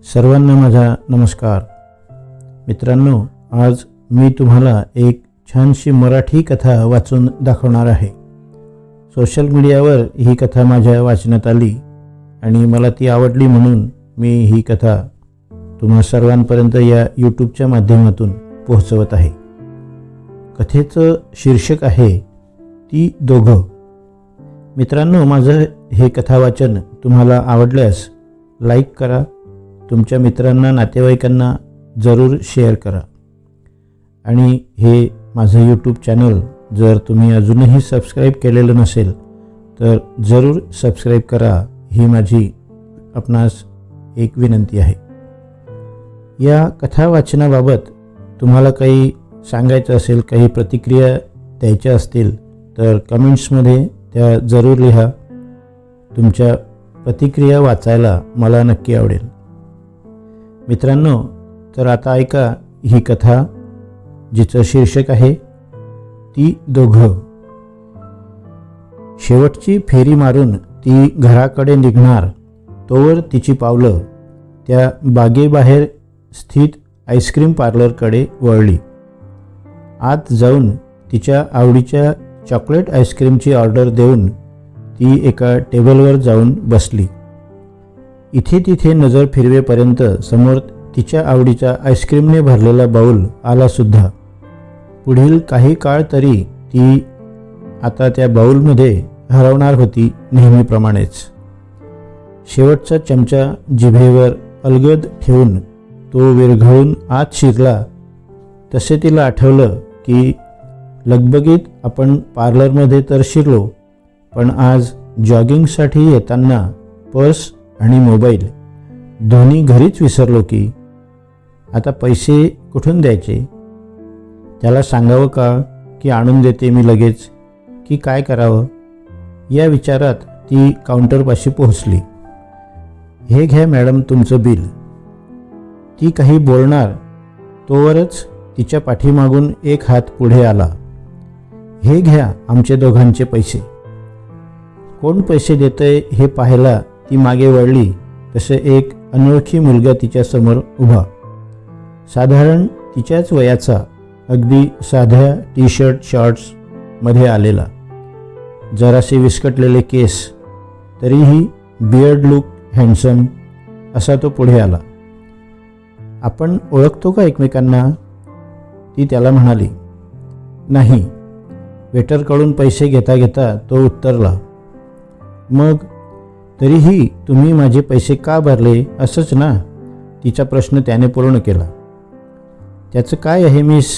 सर्वांना माझा नमस्कार. मित्रांनो, आज मी तुम्हाला एक छानशी मराठी कथा वाचून दाखवणार आहे. सोशल मीडियावर ही कथा माझ्या वाचण्यात आली आणि मला ती आवडली म्हणून मी ही कथा तुम्हा सर्वांपर्यंत या यूट्यूबच्या माध्यमातून पोहोचवत आहे. कथेचं शीर्षक आहे ती दोघं. मित्रांनो, माझं हे कथा वाचन तुम्हाला आवडल्यास लाईक करा, तुमच्या मित्रांना नातेवाईकांना जरूर शेअर करा आणि हे माझं यूट्यूब चॅनल जर तुम्ही अजूनही सबस्क्राईब केलेलं नसेल तर जरूर सबस्क्राईब करा, ही माझी आपणास एक विनंती आहे. या कथा वाचनाबाबत तुम्हाला काही सांगायचं असेल, काही प्रतिक्रिया द्यायच्या असतील तर कमेंट्समध्ये त्या जरूर लिहा. तुमच्या प्रतिक्रिया वाचायला मला नक्की आवडेल. मित्रांनो, तर आता ऐका ही कथा, जिचं शीर्षक आहे ती दोघं. शेवटची फेरी मारून ती घराकडे निघणार तोवर तिची पावलं त्या बागेबाहेर स्थित आईस्क्रीम पार्लरकडे वळली. आत जाऊन तिच्या आवडीच्या चॉकलेट आईस्क्रीमची ऑर्डर देऊन ती एका टेबलवर जाऊन बसली. इथे तिथे नजर फिरवेपर्यंत समोर तिच्या आवडीचा आईस्क्रीमने भरलेला बाऊल आलासुद्धा. पुढील काही काळ तरी ती आता त्या बाऊलमध्ये हरवणार होती नेहमीप्रमाणेच. शेवटचा चमचा जिभेवर अलगद ठेवून तो विरघळून आत शिरला तसे तिला आठवलं की लगबगीत आपण पार्लरमध्ये तर शिरलो, पण आज जॉगिंगसाठी येताना पर्स आणि मोबाईल दोन्ही घरीच विसरलो की. आता पैसे कुठून द्यायचे? त्याला सांगावं का की आणून देते मी लगेच, की काय करावं? या विचारात ती काउंटरपाशी पोहोचली. हे घ्या मॅडम तुमचं बिल. ती काही बोलणार तोवरच तिच्या पाठीमागून एक हात पुढे आला. हे घ्या आमचे दोघांचे पैसे. कोण पैसे देतंय हे पाहायला ती मागे वळली तसे एक अनोळखी मुलगा तिच्यासमोर उभा. साधारण तिच्याच वयाचा, अगदी साध्या टी शर्ट शॉर्ट्समध्ये आलेला, जरासे विस्कटलेले केस, तरीही बियर्ड लुक, हँडसम असा तो पुढे आला. आपण ओळखतो का एकमेकांना? ती त्याला म्हणाली. नाही. वेटरकडून पैसे घेता घेता तो उत्तरला. मग तरीही तुम्ही माझे पैसे का भरले असंच ना? तिचा प्रश्न त्याने पूर्ण केला. त्याचं काय आहे मिस?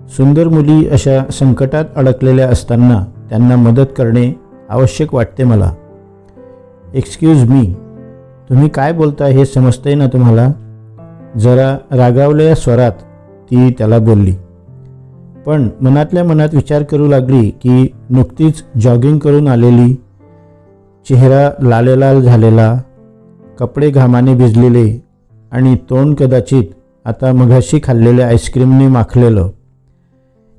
सुंदर मुली अशा संकटात अडकलेल्या असताना त्यांना मदत करणे आवश्यक वाटते मला. एक्सक्यूज मी, तुम्ही काय बोलता हे समजतंय ना तुम्हाला? जरा रागावलेल्या स्वरात ती त्याला बोलली, पण मनातल्या मनात विचार करू लागली की नुकतीच जॉगिंग करून आलेली, चेहरा लालेलाल झालेला, कपडे घामाने भिजलेले आणि तोंड कदाचित आता मघाशी खाल्लेल्या आईस्क्रीमने माखलेलं,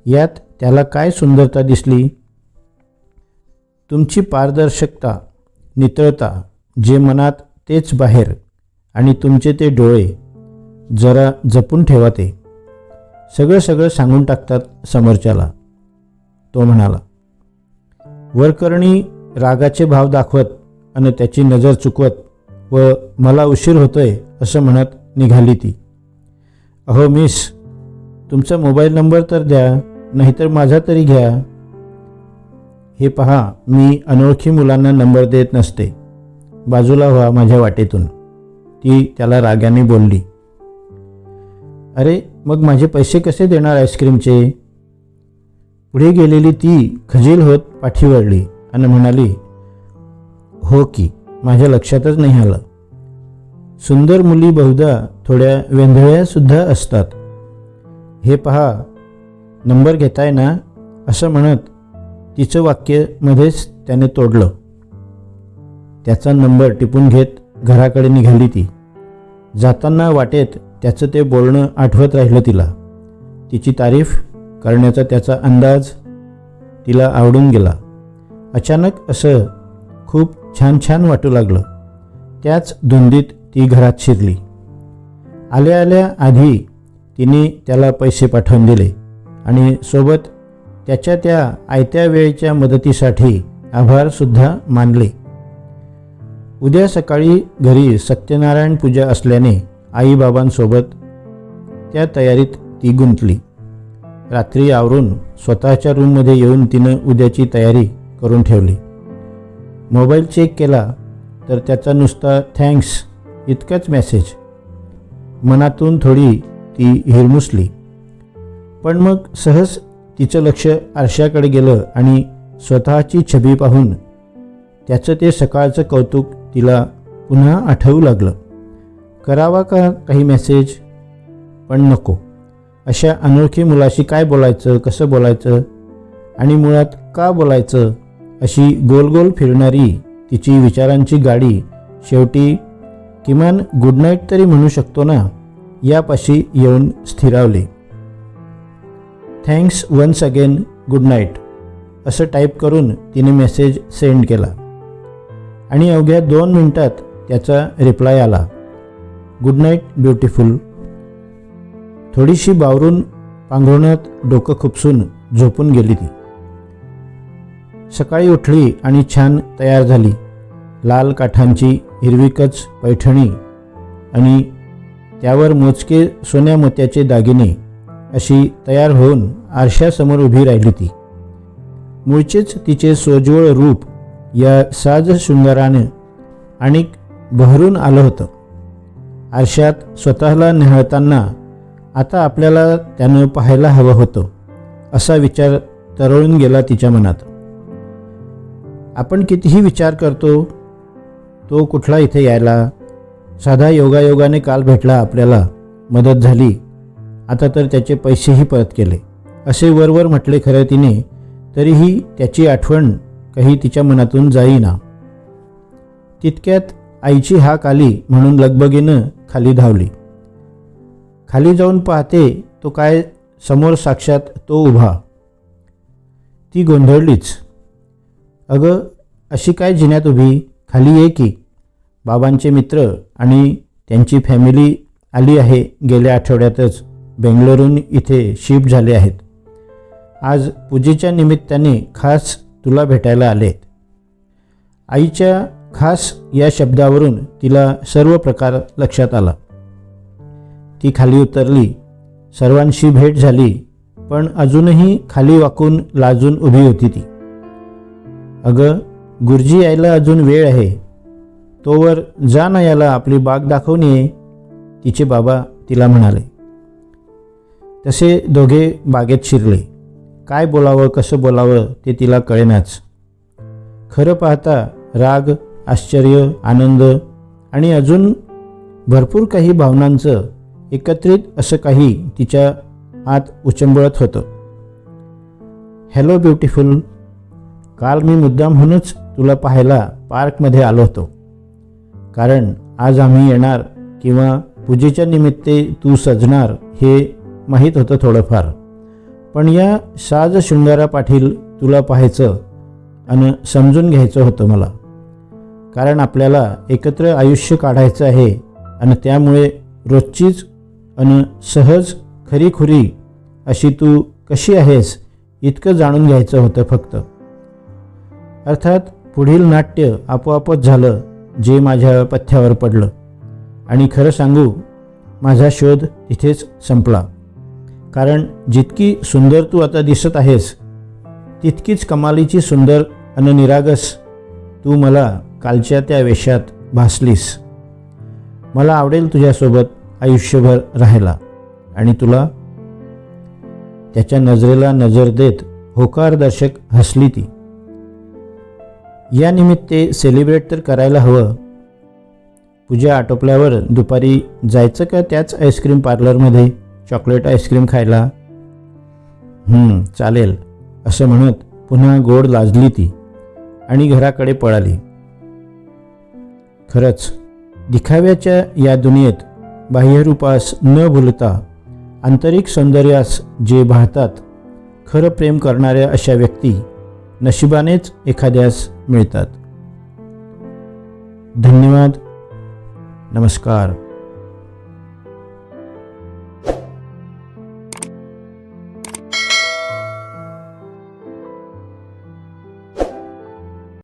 यात त्याला काय सुंदरता दिसली? तुमची पारदर्शकता, नितळता, जे मनात तेच बाहेर, आणि तुमचे ते डोळे, जरा जपून ठेवा ते. सगळं सांगून टाकतात समोरच्याला, तो म्हणाला. वरकरणी रागाचे भाव दाखवत आणि त्याची नजर चुकवत व मला उशीर होतोय असं म्हणत निघाली ती. अहो मिस, तुमचा मोबाईल नंबर तर द्या, नाहीतर माझा तरी घ्या. हे पहा, मी अनोळखी मुलांना नंबर देत नसते. बाजूला व्हा माझ्या वाटेतून, ती त्याला रागाने बोलली. अरे मग माझे पैसे कसे देणार आईस्क्रीमचे? पुढे गेलेली ती खजील होत पाठी वळली आणि म्हणाली. हो की, माझ्या लक्षातच नाही आलं. सुंदर मुली बहुधा थोड्या वेंधळ्यासुद्धा असतात. हे पहा, नंबर घेताय ना, असं म्हणत तिचं वाक्य मध्येच त्याने तोडलं. त्याचा नंबर टिपून घेत घराकडे निघाली ती. जाताना वाटेत त्याचं ते बोलणं आठवत राहिलं तिला. तिची तारीफ करण्याचा त्याचा अंदाज तिला आवडून गेला. अचानक असं खूप छान वाटू लागलं. त्याच धुंदीत ती घरात शिरली. आल्या आल्या आधी तिने त्याला पैसे पाठवून दिले आणि सोबत त्याच्या त्या आयत्या वेळेच्या मदतीसाठी आभारसुद्धा मानले. उद्या सकाळी घरी सत्यनारायण पूजा असल्याने आईबाबांसोबत त्या तयारीत ती गुंतली. रात्री आवरून स्वतःच्या रूममध्ये येऊन तिनं उद्याची तयारी करून ठेवली. मोबाईल चेक केला तर त्याचा नुसता थँक्स इतकाच मेसेज. मनातून थोडी ती हिरमुसली. पण मग सहज तिचं लक्ष आरशाकडे गेलं आणि स्वतःची छबी पाहून त्याचं ते सकाळचं कौतुक तिला पुन्हा आठवू लागलं. करावा का काही मेसेज? पण नको. अशा अनोळखी मुलाशी काय बोलायचं, कसं बोलायचं आणि मुळात का बोलायचं, अशी गोल गोल फिरणारी तिची विचारांची गाडी शेवटी किमान गुड नाईट तरी म्हणू शकतो ना, यापाशी येऊन स्थिरावली. Thanks once again, good night असं टाईप करून तिने मेसेज सेंड केला आणि अवघ्या 2 मिनिटात त्याचा रिप्लाय आला, गुड नाईट ब्युटिफुल. थोडीशी बावरून पांघरुणात डोकं खुपसून झोपून गेली ती. सकाळी उठली आणि छान तयार झाली. लाल काठांची हिरवीकच पैठणी आणि त्यावर मोजके सोन्या मोत्याचे दागिने अशी तयार होऊन आरशासमोर उभी राहिली ती. मूळचेच तिचे सोज्वळ रूप या साज शृंगाराने आणिक बहरून आलं होतं. आरशात स्वतःला निहाळताना आता आपल्याला त्यानं पाहायला हवं होतं असा विचार तरळून गेला तिच्या मनात. आपण कितीही विचार करतो, तो कुठला इथे यायला, साधा योगायोगाने काल भेटला, आपल्याला मदत झाली, आता तर त्याचे पैसेही परत केले, असे वरवर म्हटले खरं तिने, तरीही त्याची आठवण काही तिच्या मनातून जाईना. तितक्यात आईची हाक आली म्हणून लगबगीनं खाली धावली. खाली जाऊन पाहते तो काय समोर साक्षात तो उभा. ती गोंधळलीच. अगं अशी काय जिन्यात उभी, खाली ये की. बाबांचे मित्र आणि त्यांची फॅमिली आली आहे, गेल्या आठवड्यातच बेंगलोरून इथे शिफ्ट झाले आहेत. आज पूजेच्या निमित्ताने खास तुला भेटायला आलेत. आईच्या खास या शब्दावरून तिला सर्व प्रकार लक्षात आला. ती खाली उतरली. सर्वांशी भेट झाली, पण अजूनही खाली वाकून लाजून उभी होती ती. अगं गुरुजी यायला अजून वेळ आहे, तोवर जा ना याला आपली बाग दाखवून ये, तिचे बाबा तिला म्हणाले. तसे दोघे बागेत शिरले. काय बोलावं, कसं बोलावं ते तिला कळेनाच. खरं पाहता राग, आश्चर्य, आनंद आणि अजून भरपूर काही भावनांचं एकत्रित असं काही तिच्या आत उचंबळत होतं. हॅलो ब्युटिफुल, काल मी मुद्दामहूनच तुला पाहायला पार्कमध्ये आलो होतो, कारण आज आम्ही येणार किंवा पूजेच्या निमित्ते तू सजणार हे माहीत होतं थोडंफार, पण या साज शृंगारापाठील तुला पाहायचं आणि समजून घ्यायचं होतं मला, कारण आपल्याला एकत्र आयुष्य काढायचं आहे आणि त्यामुळे रोजचीच आणि सहज खरीखुरी अशी तू कशी आहेस इतकं जाणून घ्यायचं होतं फक्त. अर्थात पुढील नाट्य आपोआपच झालं जे माझ्या पथ्यावर पडलं. आणि खरं सांगू, माझा शोध तिथेच संपला, कारण जितकी सुंदर तू आता दिसत आहेस तितकीच कमालीची सुंदर आणि निरागस तू मला कालच्या त्या वेशात भासलीस. मला आवडेल तुझ्यासोबत आयुष्यभर राहायला. आणि तुला. त्याच्या नजरेला नजर देत होकारदर्शक हसली ती. या निमित्ते सेलिब्रेट तर करायला हवं. पूजा आटोपल्यावर दुपारी जायचं का त्याच आईस्क्रीम पार्लरमध्ये चॉकलेट आईस्क्रीम खायला? चालेल असं म्हणत पुन्हा गोड लाजली ती आणि घराकडे पळाली. खरंच दिखाव्याच्या या दुनियेत बाह्यरूपास न भुलता आंतरिक सौंदर्यास जे भाळतात, खरं प्रेम करणाऱ्या अशा व्यक्ती नशिबानेच एखाद्यास मिळतात. धन्यवाद. नमस्कार.